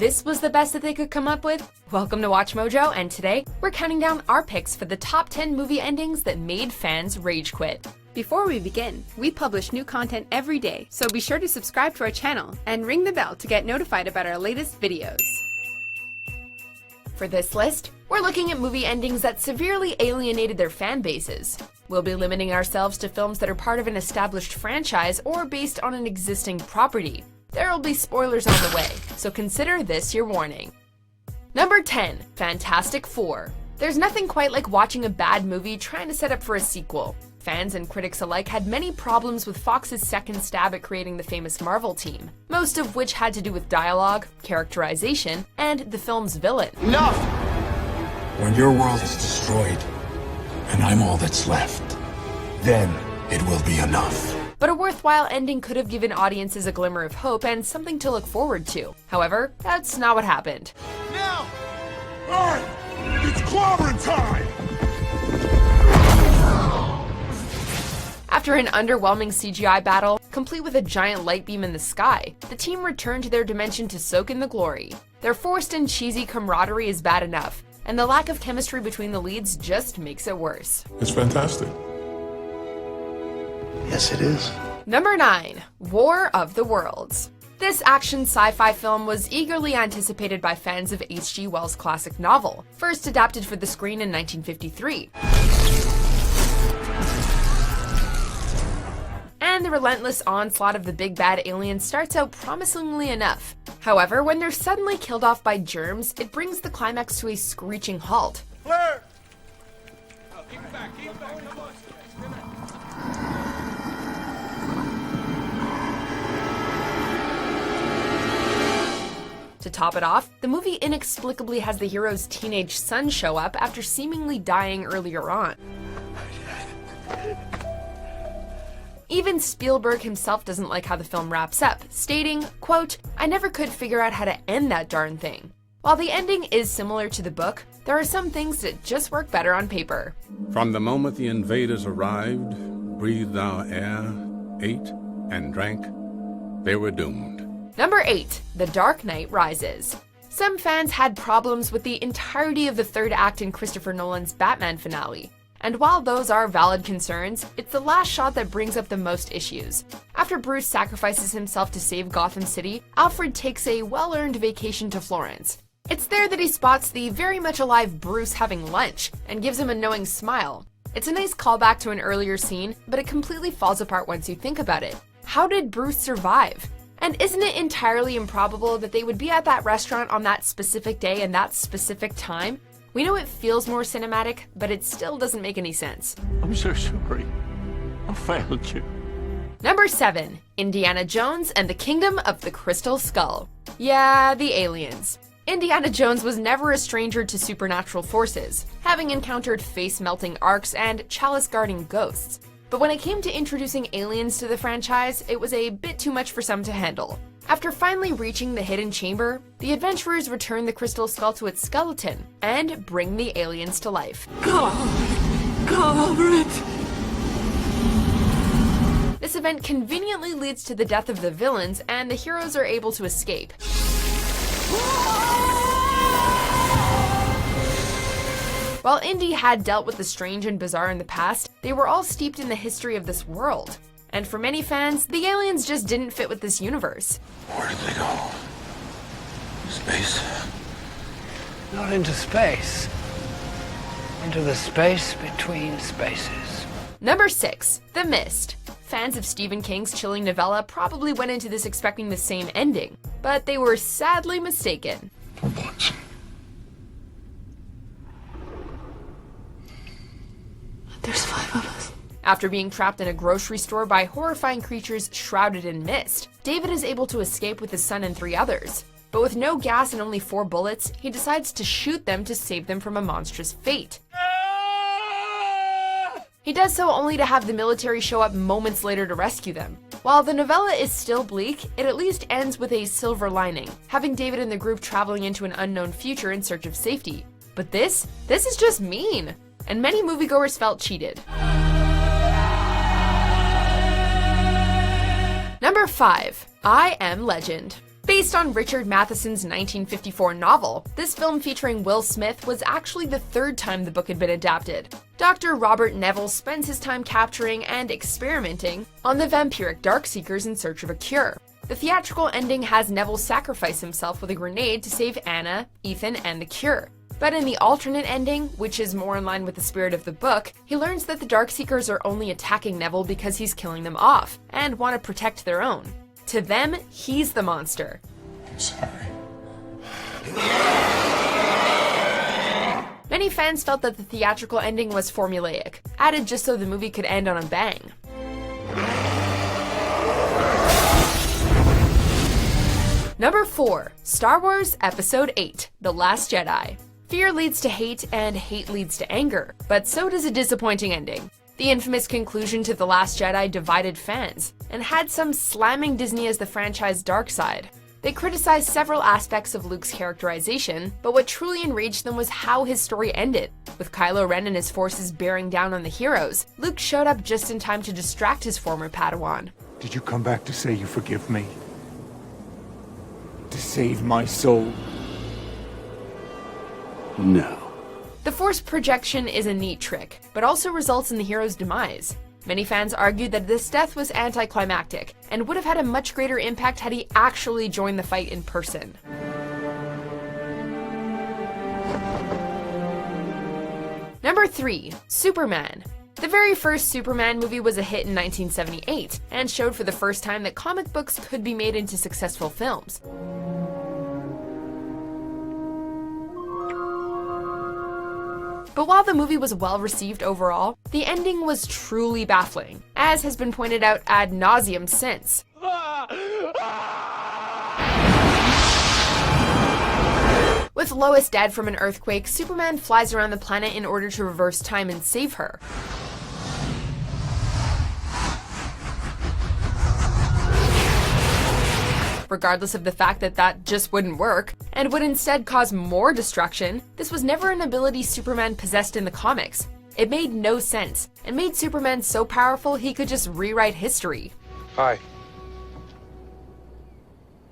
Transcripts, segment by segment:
this was the best that they could come up with? Welcome to Watch Mojo, and today we're counting down our picks for the top 10 movie endings that made fans rage quit. Before we begin, we publish new content every day, so be sure to subscribe to our channel and ring the bell to get notified about our latest videos. For this list, we're looking at movie endings that severely alienated their fan bases. We'll be limiting ourselves to films that are part of an established franchise or based on an existing property. There will be spoilers on the way, so consider this your warning. Number 10, Fantastic Four. There's nothing quite like watching a bad movie trying to set up for a sequel. Fans and critics alike had many problems with Fox's second stab at creating the famous Marvel team, most of which had to do with dialogue, characterization, and the film's villain. Enough! When your world is destroyed, and I'm all that's left, then it will be enough. But a worthwhile ending could have given audiences a glimmer of hope and something to look forward to. However, that's not what happened. Now! Alright! It's clobbering time! After an underwhelming CGI battle, complete with a giant light beam in the sky, the team returned to their dimension to soak in the glory. Their forced and cheesy camaraderie is bad enough, and the lack of chemistry between the leads just makes it worse. It's fantastic. Yes, it is. Number 9, War of the Worlds. This action sci-fi film was eagerly anticipated by fans of H.G. Wells' classic novel, first adapted for the screen in 1953. And the relentless onslaught of the big bad alien starts out promisingly enough. However, when they're suddenly killed off by germs, it brings the climax to a screeching halt. Claire! To top it off, the movie inexplicably has the hero's teenage son show up after seemingly dying earlier on. Even Spielberg himself doesn't like how the film wraps up, stating, quote, "I never could figure out how to end that darn thing." While the ending is similar to the book, there are some things that just work better on paper. From the moment the invaders arrived, breathed our air, ate and drank, they were doomed. Number 8, The Dark Knight Rises. Some fans had problems with the entirety of the third act in Christopher Nolan's Batman finale. And while those are valid concerns, it's the last shot that brings up the most issues. After Bruce sacrifices himself to save Gotham City, Alfred takes a well-earned vacation to Florence. It's there that he spots the very much alive Bruce having lunch, and gives him a knowing smile. It's a nice callback to an earlier scene, but it completely falls apart once you think about it. How did Bruce survive? And isn't it entirely improbable that they would be at that restaurant on that specific day and that specific time? We know it feels more cinematic, but it still doesn't make any sense. I'm so sorry. I failed you. Number 7, Indiana Jones and the Kingdom of the Crystal Skull. Yeah, the aliens. Indiana Jones was never a stranger to supernatural forces, having encountered face-melting arcs and chalice-guarding ghosts. But when it came to introducing aliens to the franchise, it was a bit too much for some to handle. After finally reaching the hidden chamber, the adventurers return the crystal skull to its skeleton and bring the aliens to life. This event conveniently leads to the death of the villains, and the heroes are able to escape. While Indy had dealt with the strange and bizarre in the past, they were all steeped in the history of this world. And for many fans, the aliens just didn't fit with this universe. Where did they go? Space? Not into space. Into the space between spaces. Number 6, The Mist. Fans of Stephen King's chilling novella probably went into this expecting the same ending, but they were sadly mistaken. For once. There's 5 of us. After being trapped in a grocery store by horrifying creatures shrouded in mist, David is able to escape with his son and 3 others. But with no gas and only 4 bullets, he decides to shoot them to save them from a monstrous fate. He does so only to have the military show up moments later to rescue them. While the novella is still bleak, it at least ends with a silver lining, having David and the group traveling into an unknown future in search of safety. But this is just mean, and many moviegoers felt cheated. Number 5, I Am Legend. Based on Richard Matheson's 1954 novel, this film featuring Will Smith was actually the third time the book had been adapted. Dr. Robert Neville spends his time capturing and experimenting on the vampiric Darkseekers in search of a cure. The theatrical ending has Neville sacrifice himself with a grenade to save Anna, Ethan, and the cure. But in the alternate ending, which is more in line with the spirit of the book, he learns that the Darkseekers are only attacking Neville because he's killing them off, and want to protect their own. To them, he's the monster. I'm sorry. Many fans felt that the theatrical ending was formulaic, added just so the movie could end on a bang. Number 4. Star Wars Episode 8: The Last Jedi. Fear leads to hate, and hate leads to anger, but so does a disappointing ending. The infamous conclusion to The Last Jedi divided fans, and had some slamming Disney as the franchise's dark side. They criticized several aspects of Luke's characterization, but what truly enraged them was how his story ended. With Kylo Ren and his forces bearing down on the heroes, Luke showed up just in time to distract his former Padawan. Did you come back to say you forgive me? To save my soul? No. The Force projection is a neat trick, but also results in the hero's demise. Many fans argued that this death was anticlimactic, and would have had a much greater impact had he actually joined the fight in person. Number 3. Superman. The very first Superman movie was a hit in 1978, and showed for the first time that comic books could be made into successful films. But while the movie was well received overall, the ending was truly baffling, as has been pointed out ad nauseum since. With Lois dead from an earthquake, Superman flies around the planet in order to reverse time and save her. Regardless of the fact that that just wouldn't work, and would instead cause more destruction, this was never an ability Superman possessed in the comics. It made no sense, and made Superman so powerful he could just rewrite history. Hi.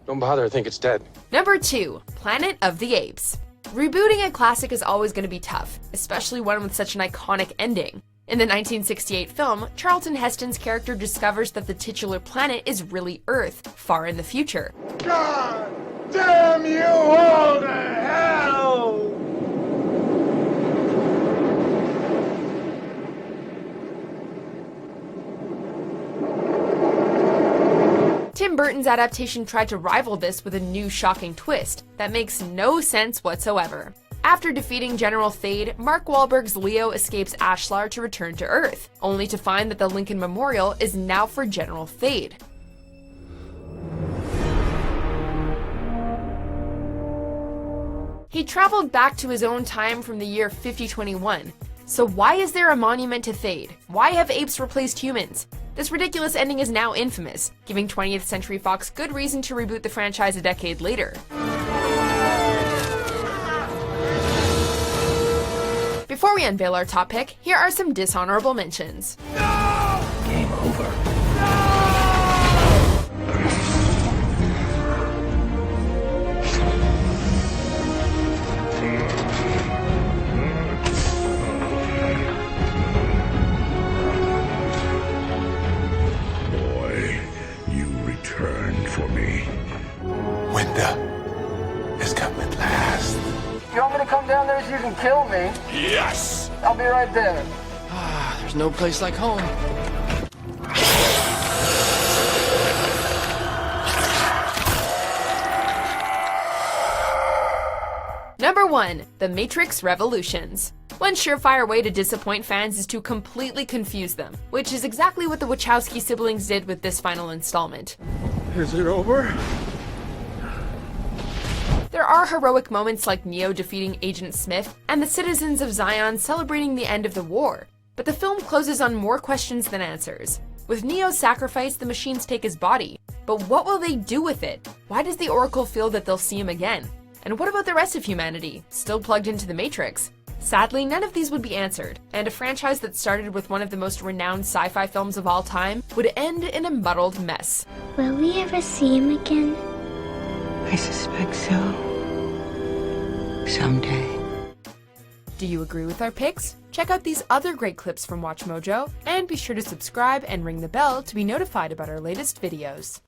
Don't bother, I think it's dead. Number 2. Planet of the Apes. Rebooting a classic is always going to be tough, especially one with such an iconic ending. In the 1968 film, Charlton Heston's character discovers that the titular planet is really Earth, far in the future. God damn you all to hell! Tim Burton's adaptation tried to rival this with a new shocking twist that makes no sense whatsoever. After defeating General Thade, Mark Wahlberg's Leo escapes Ashlar to return to Earth, only to find that the Lincoln Memorial is now for General Thade. He traveled back to his own time from the year 5021. So why is there a monument to Thade? Why have apes replaced humans? This ridiculous ending is now infamous, giving 20th Century Fox good reason to reboot the franchise a decade later. Before we unveil our top pick, here are some dishonorable mentions. Game over. Boy, you returned for me. Winter has come at last. You want me to come down there so you can kill me? Yes! I'll be right there. There's no place like home. Number 1. The Matrix Revolutions. One surefire way to disappoint fans is to completely confuse them, which is exactly what the Wachowski siblings did with this final installment. Is it over? There are heroic moments like Neo defeating Agent Smith and the citizens of Zion celebrating the end of the war, but the film closes on more questions than answers. With Neo's sacrifice, the machines take his body, but what will they do with it? Why does the Oracle feel that they'll see him again? And what about the rest of humanity, still plugged into the Matrix? Sadly, none of these would be answered, and a franchise that started with one of the most renowned sci-fi films of all time would end in a muddled mess. Will we ever see him again? I suspect so. Someday. Do you agree with our picks? Check out these other great clips from WatchMojo, and be sure to subscribe and ring the bell to be notified about our latest videos.